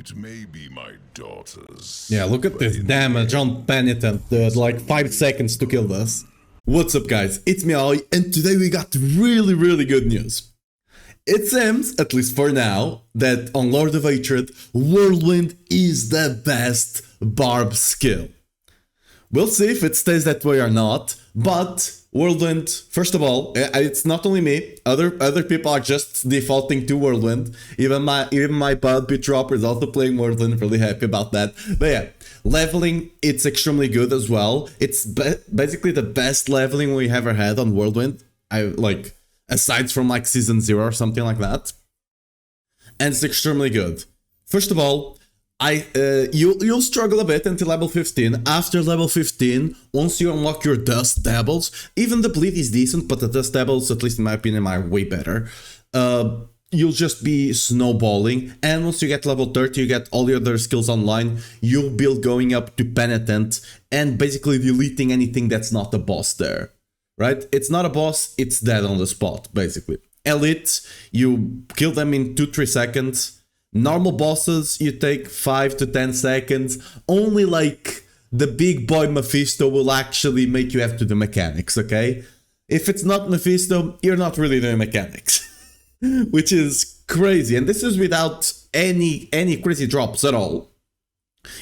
It may be my daughter's. Yeah, look at this damage on Penitent, dude. Like 5 seconds to kill this. What's up, guys? It's me, Ali, and today we got really good news. It seems, at least for now, that on Lord of Hatred, Whirlwind is the best barb skill. We'll see if it stays that way or not, but Whirlwind, first of all, it's not only me, other people are just defaulting to Whirlwind. Even my bud Dropper is also playing Whirlwind, really happy about that. But yeah, leveling, it's extremely good as well. It's basically the best leveling we ever had on Whirlwind. Aside from like season 0 or something like that. And it's extremely good. First of all, you'll struggle a bit until level 15. After level 15, once you unlock your dust dabbles, even the bleed is decent, but the dust dabbles, at least in my opinion, are way better. You'll just be snowballing, and once you get level 30, you get all the other skills online. You'll be going up to Penitent and basically deleting anything that's not a boss there. Right? It's not a boss, it's dead on the spot, basically. Elite, you kill them in 2-3 seconds. Normal bosses, you take 5 to 10 seconds. Only like the big boy Mephisto will actually make you have to do mechanics, okay? If it's not Mephisto, you're not really doing mechanics. Which is crazy, and this is without any crazy drops at all.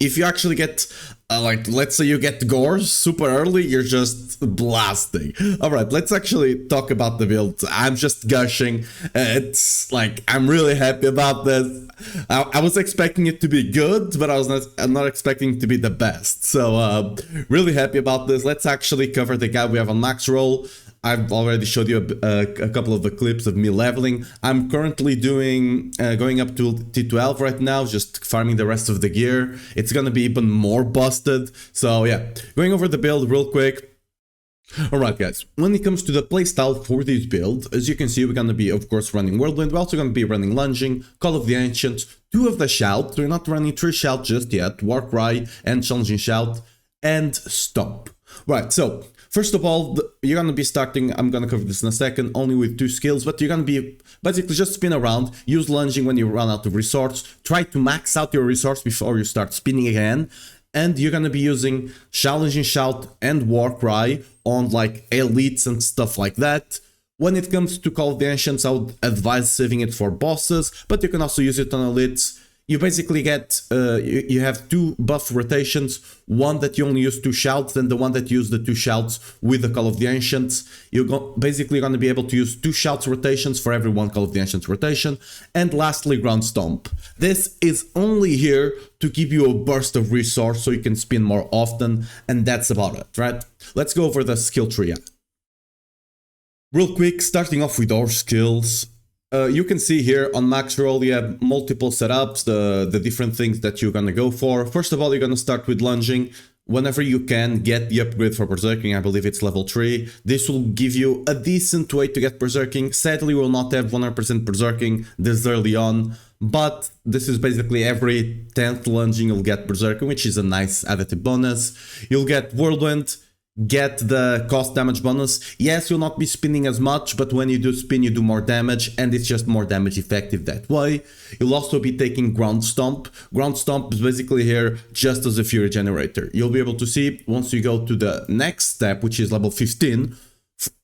If you actually get, let's say you get Gores super early, you're just blasting. Alright, let's actually talk about the build. I'm just gushing. It's like, I'm really happy about this. I was expecting it to be good, but I'm not expecting it to be the best. So, really happy about this. Let's actually cover the guy we have on max roll. I've already showed you a couple of the clips of me leveling. I'm currently doing going up to T12 right now, just farming the rest of the gear. It's gonna be even more busted. So yeah, going over the build real quick. Alright guys, when it comes to the playstyle for this build, as you can see, we're gonna be of course running Whirlwind. We're also gonna be running Lunging, Call of the Ancients, 2 of the Shout. We're not running 3 Shout just yet, Warcry and Challenging Shout, and Stomp. Right, so first of all, you're gonna be starting, I'm gonna cover this in a second, only with 2 skills, but you're gonna be basically just spin around, use Lunging when you run out of resource, try to max out your resource before you start spinning again, and you're gonna be using Challenging Shout and Warcry on like elites and stuff like that. When it comes to Call of the Ancients, I would advise saving it for bosses, but you can also use it on elites. You basically get, you have 2 buff rotations, one that you only use 2 shouts, and the one that you use the 2 shouts with the Call of the Ancients. You're basically going to be able to use 2 shouts rotations for every 1 Call of the Ancients rotation. And lastly, Ground Stomp. This is only here to give you a burst of resource so you can spin more often, and that's about it, right? Let's go over the skill tree. Real quick, starting off with our skills. You can see here on max roll you have multiple setups, the different things that you're gonna go for. First of all, you're gonna start with Lunging. Whenever you can, get the upgrade for Berserking. I believe it's level 3. This will give you a decent way to get Berserking. Sadly, we will not have 100% Berserking this early on, but this is basically every 10th Lunging you'll get Berserking, which is a nice additive bonus. You'll get Whirlwind, get the cost damage bonus. Yes, you'll not be spinning as much, but when you do spin, you do more damage, and it's just more damage effective that way. You'll also be taking Ground Stomp. Ground Stomp is basically here just as a Fury Generator. You'll be able to see, once you go to the next step, which is level 15,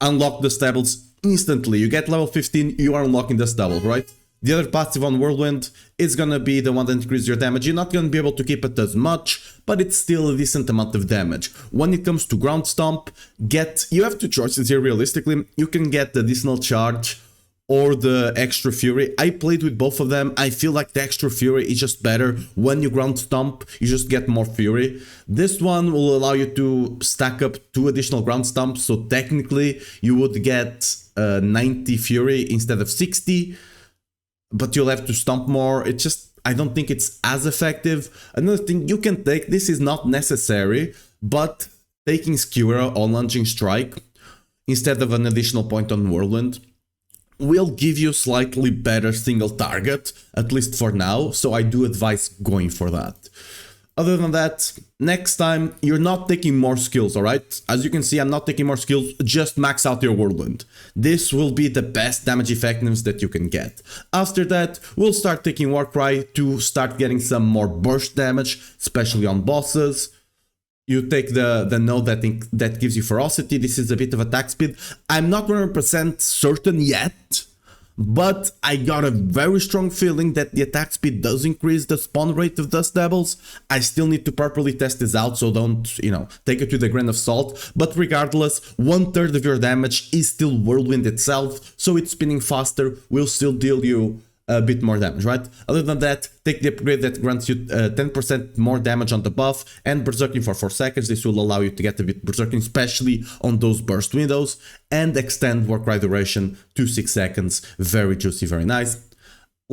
unlock the stables instantly. You get level 15, you are unlocking the stable, right? The other passive on Whirlwind is gonna be the one that increases your damage. You're not gonna be able to keep it as much, but it's still a decent amount of damage. When it comes to Ground Stomp, you have 2 choices here realistically. You can get the additional charge or the extra fury. I played with both of them. I feel like the extra fury is just better. When you Ground Stomp, you just get more fury. This one will allow you to stack up 2 additional Ground Stomps, so technically you would get 90 fury instead of 60. But you'll have to stomp more. It's just, I don't think it's as effective. Another thing you can take, this is not necessary, but taking Skewer on Lunging Strike instead of an additional point on Whirlwind will give you slightly better single target, at least for now, so I do advise going for that. Other than that, next time you're not taking more skills, alright? As you can see, I'm not taking more skills, just max out your Whirlwind. This will be the best damage effectiveness that you can get. After that, we'll start taking Warcry to start getting some more burst damage, especially on bosses. You take the node that gives you ferocity. This is a bit of attack speed. I'm not 100% certain yet, but I got a very strong feeling that the attack speed does increase the spawn rate of Dust Devils. I still need to properly test this out, so don't, take it with a grain of salt. But regardless, 1/3 of your damage is still Whirlwind itself, so it's spinning faster, will still deal you a bit more damage, right? Other than that, take the upgrade that grants you 10% more damage on the buff, and Berserking for 4 seconds. This will allow you to get a bit Berserking, especially on those burst windows, and extend Warcry duration to 6 seconds. Very juicy, very nice.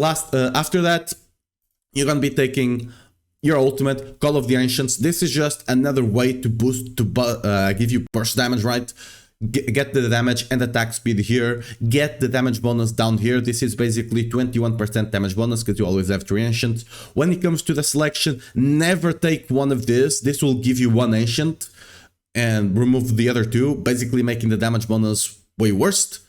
After that, you're gonna be taking your ultimate, Call of the Ancients. This is just another way to give you burst damage, right? Get the damage and attack speed here, get the damage bonus down here. This is basically 21% damage bonus because you always have 3 ancients. When it comes to the selection, never take one of this will give you 1 ancient and remove the other 2, basically making the damage bonus way worse.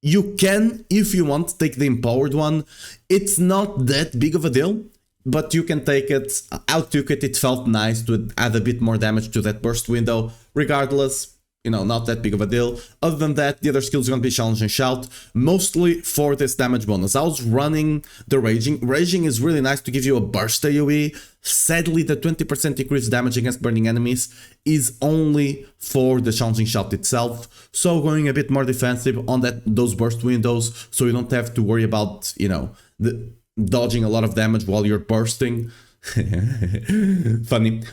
You can, if you want, take the empowered one. It's not that big of a deal, but you can take it. I took it, it felt nice to add a bit more damage to that burst window. Regardless, not that big of a deal. Other than that, the other skills are going to be Challenge and Shout, mostly for this damage bonus. I was running the Raging. Raging is really nice to give you a burst AoE. Sadly, the 20% increased damage against burning enemies is only for the Challenging Shout itself. So going a bit more defensive on those burst windows, so you don't have to worry about, dodging a lot of damage while you're bursting. Funny.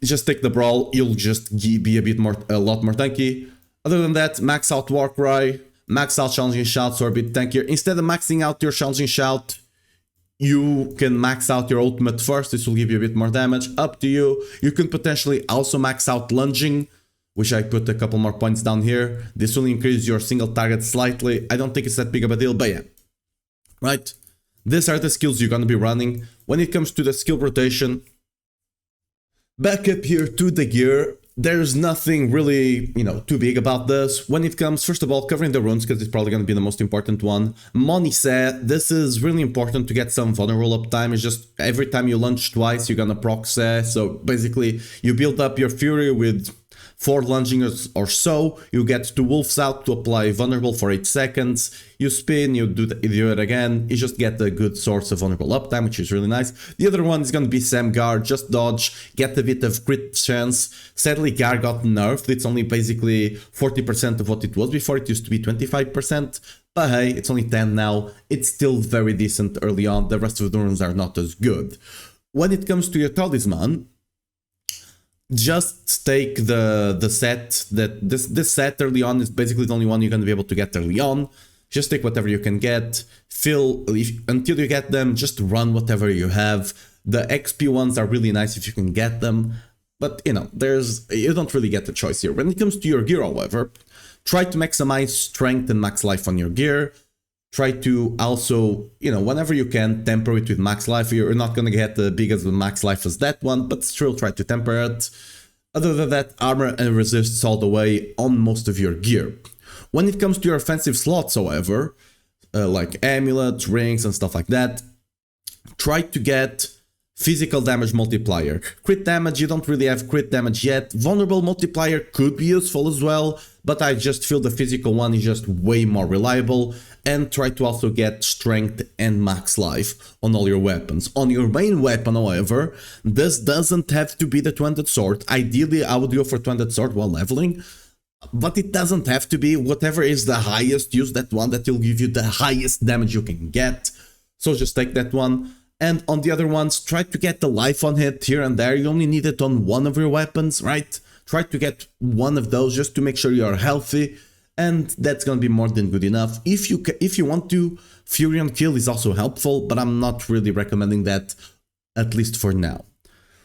Just take the Brawl, you'll just be a lot more tanky. Other than that, max out Warcry, max out Challenging Shout, so a bit tankier. Instead of maxing out your Challenging Shout, you can max out your ultimate first. This will give you a bit more damage, up to you. You can potentially also max out Lunging, which I put a couple more points down here. This will increase your single target slightly. I don't think it's that big of a deal, but yeah. Right? These are the skills you're gonna be running. When it comes to the skill rotation, back up here to the gear, there's nothing really, too big about this. When it comes, first of all, covering the runes, because it's probably gonna be the most important one. Moni said, this is really important to get some vulnerable uptime. It's just every time you launch twice, you're gonna proc say. So basically, you build up your Fury with 4 lunging or so, you get to Wolf's Out to apply vulnerable for 8 seconds, you spin, you do it again, you just get a good source of vulnerable uptime, which is really nice. The other one is going to be Sam Gar, just dodge, get a bit of crit chance. Sadly, Gar got nerfed, it's only basically 40% of what it was before, it used to be 25%, but hey, it's only 10 now, it's still very decent early on, the rest of the runes are not as good. When it comes to your Talisman, just take the set that this set early on is basically the only one you're going to be able to get early on. Just take whatever you can get, until you get them, just run whatever you have. The XP ones are really nice if you can get them, but you don't really get the choice here. When it comes to your gear, however, try to maximize strength and max life on your gear. Try to also, whenever you can, temper it with max life. You're not going to get the biggest max life as that one, but still try to temper it. Other than that, armor and resists all the way on most of your gear. When it comes to your offensive slots, however, like amulets, rings and stuff like that, try to get physical damage multiplier. Crit damage, you don't really have crit damage yet. Vulnerable multiplier could be useful as well, but I just feel the physical one is just way more reliable. And try to also get strength and max life on all your weapons. On your main weapon, however, this doesn't have to be the 200 sword. Ideally, I would go for 200 sword while leveling, but it doesn't have to be. Whatever is the highest, use that one. That will give you the highest damage you can get. So just take that one. And on the other ones, try to get the life on hit here and there. You only need it on one of your weapons, right? Try to get one of those just to make sure you're healthy. And that's gonna be more than good enough. If you want to, Fury on Kill is also helpful, but I'm not really recommending that, at least for now.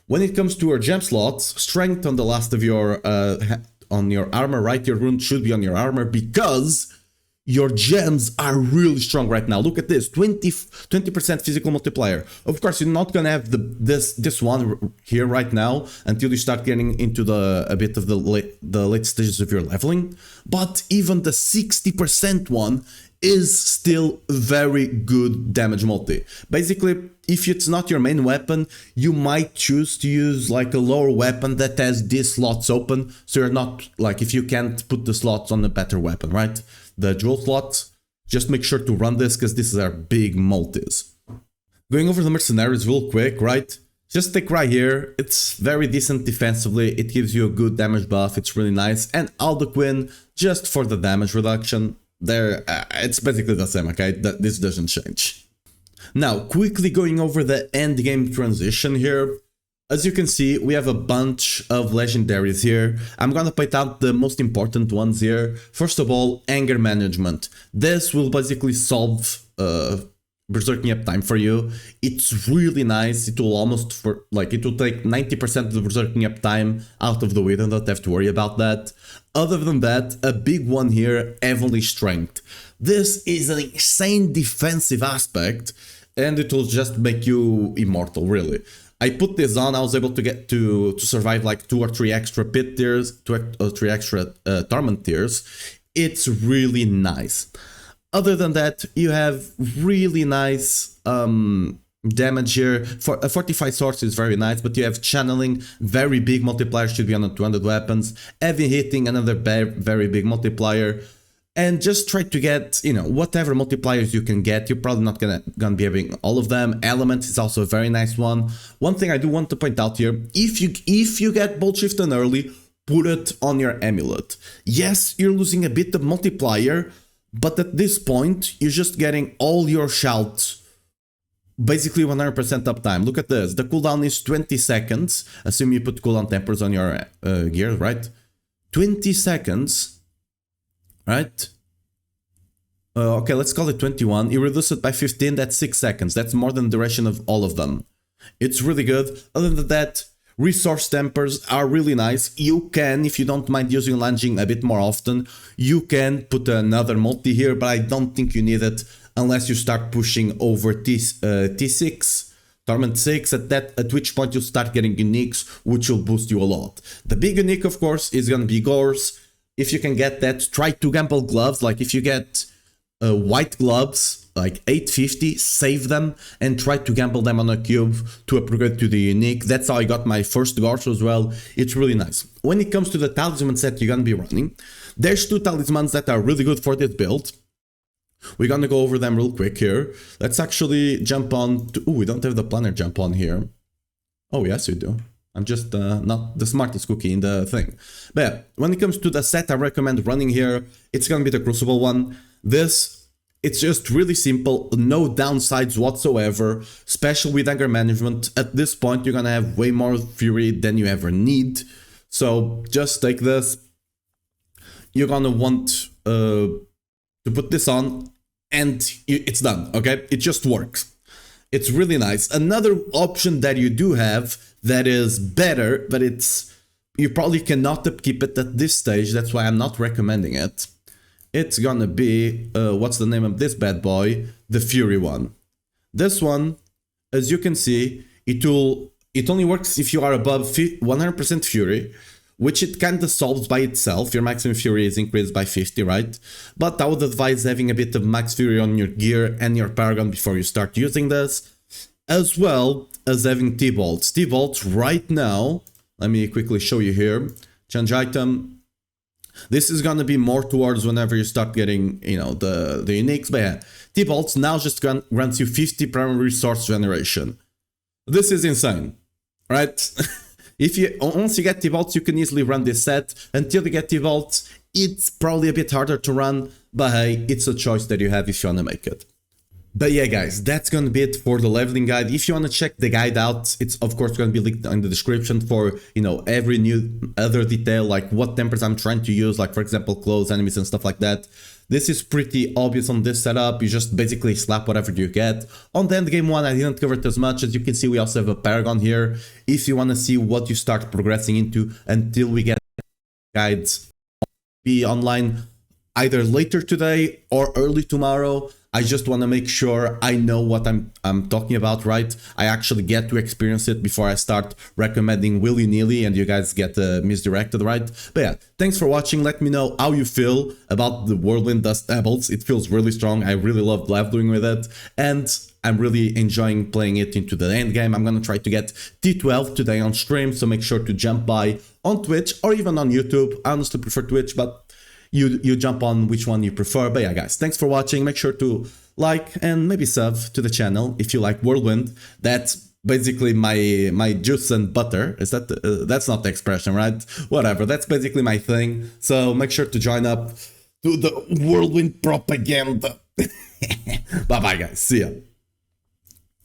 When it comes to your gem slots, strength on the last of your on your armor, right? Your rune should be on your armor, because your gems are really strong right now. Look at this, 20% physical multiplier. Of course, you're not gonna have this one here right now until you start getting into a bit of the late stages of your leveling. But even the 60% one is still very good damage multi. Basically, if it's not your main weapon, you might choose to use like a lower weapon that has these slots open, so you're not like, if you can't put the slots on a better weapon, right? The jewel slots, just make sure to run this because these are big multis. Going over the mercenaries real quick, right? Just take right here, it's very decent defensively, it gives you a good damage buff, it's really nice. And Aldequin, just for the damage reduction, there, it's basically the same, okay? This doesn't change. Now, quickly going over the endgame transition here. As you can see, we have a bunch of legendaries here. I'm gonna point out the most important ones here. First of all, anger management. This will basically solve berserking uptime for you. It's really nice. It will it will take 90% of the berserking uptime out of the way. You don't have to worry about that. Other than that, a big one here, heavenly strength. This is an insane defensive aspect, and it will just make you immortal, really. I put this on, I was able to get to survive like 2 or 3 extra pit tiers, 2 or 3 extra torment tiers. It's really nice. Other than that, you have really nice damage here. For a fortified source is very nice, but you have channeling, very big multiplier, should be on the 200 weapons. Heavy hitting, another very big multiplier. And just try to get, you know, whatever multipliers you can get. You're probably not gonna be having all of them. Element is also a very nice one. One thing I do want to point out here, if you get Bolt Shiften early, put it on your amulet. Yes, you're losing a bit of multiplier, but at this point, you're just getting all your shouts, basically 100% uptime. Look at this, the cooldown is 20 seconds. Assume you put cooldown tempers on your gear, right? 20 seconds. Right? Okay, let's call it 21. You reduce it by 15, that's 6 seconds. That's more than the duration of all of them. It's really good. Other than that, resource tempers are really nice. You can, if you don't mind using lunging a bit more often, you can put another multi here, but I don't think you need it unless you start pushing over T6, Torment 6, at which point you'll start getting uniques, which will boost you a lot. The big unique, of course, is gonna be Gores. If you can get that, try to gamble gloves. Like if you get white gloves, like 850, save them and try to gamble them on a cube to upgrade to the unique. That's how I got my first Gorsh as well. It's really nice. When it comes to the talisman set you're gonna be running, there's 2 talismans that are really good for this build. We're gonna go over them real quick here. Let's actually jump on to, we don't have the planner jump on here. Oh yes, we do. I'm just not the smartest cookie in the thing. But yeah, when it comes to the set I recommend running here, it's gonna be the Crucible one. This, it's just really simple, no downsides whatsoever, especially with anger management. At this point, you're gonna have way more fury than you ever need. So just take this. You're gonna want to put this on and it's done, okay? It just works. It's really nice. Another option that you do have that is better, but you probably cannot upkeep it at this stage, that's why I'm not recommending it. It's gonna be, what's the name of this bad boy? The Fury one. This one, as you can see, it only works if you are above 100% Fury, which it kinda solves by itself. Your maximum Fury is increased by 50, right? But I would advise having a bit of max Fury on your gear and your Paragon before you start using this, as well as having T-Bolts. T-Bolts right now, let me quickly show you here. Change item. This is gonna be more towards whenever you start getting, you know, the uniques, but yeah. T-Bolts now just grants you 50 primary resource generation. This is insane, right? Once you get T-Bolts, you can easily run this set. Until you get T-Bolts, it's probably a bit harder to run, but hey, it's a choice that you have if you wanna make it. But yeah guys, that's gonna be it for the leveling guide. If you wanna check the guide out, it's of course gonna be linked in the description for, you know, every new other detail, like what tempers I'm trying to use, like for example clothes, enemies and stuff like that. This is pretty obvious on this setup, you just basically slap whatever you get. On the endgame one I didn't cover it as much, as you can see we also have a Paragon here, if you wanna see what you start progressing into until we get guides be online. either later today or early tomorrow. I just want to make sure I know what I'm talking about, right? I actually get to experience it before I start recommending willy-nilly and you guys get misdirected, right? But yeah, thanks for watching. Let me know how you feel about the Whirlwind Dust Devils. It feels really strong. I really love leveling with it, and I'm really enjoying playing it into the end game. I'm gonna try to get T12 today on stream, so make sure to jump by on Twitch or even on YouTube. I honestly prefer Twitch, but you jump on which one you prefer. But yeah, guys, thanks for watching. Make sure to like and maybe sub to the channel if you like Whirlwind. That's basically my juice and butter. Is that that's not the expression, right? Whatever, that's basically my thing. So make sure to join up to the Whirlwind propaganda. Bye bye, guys, see ya.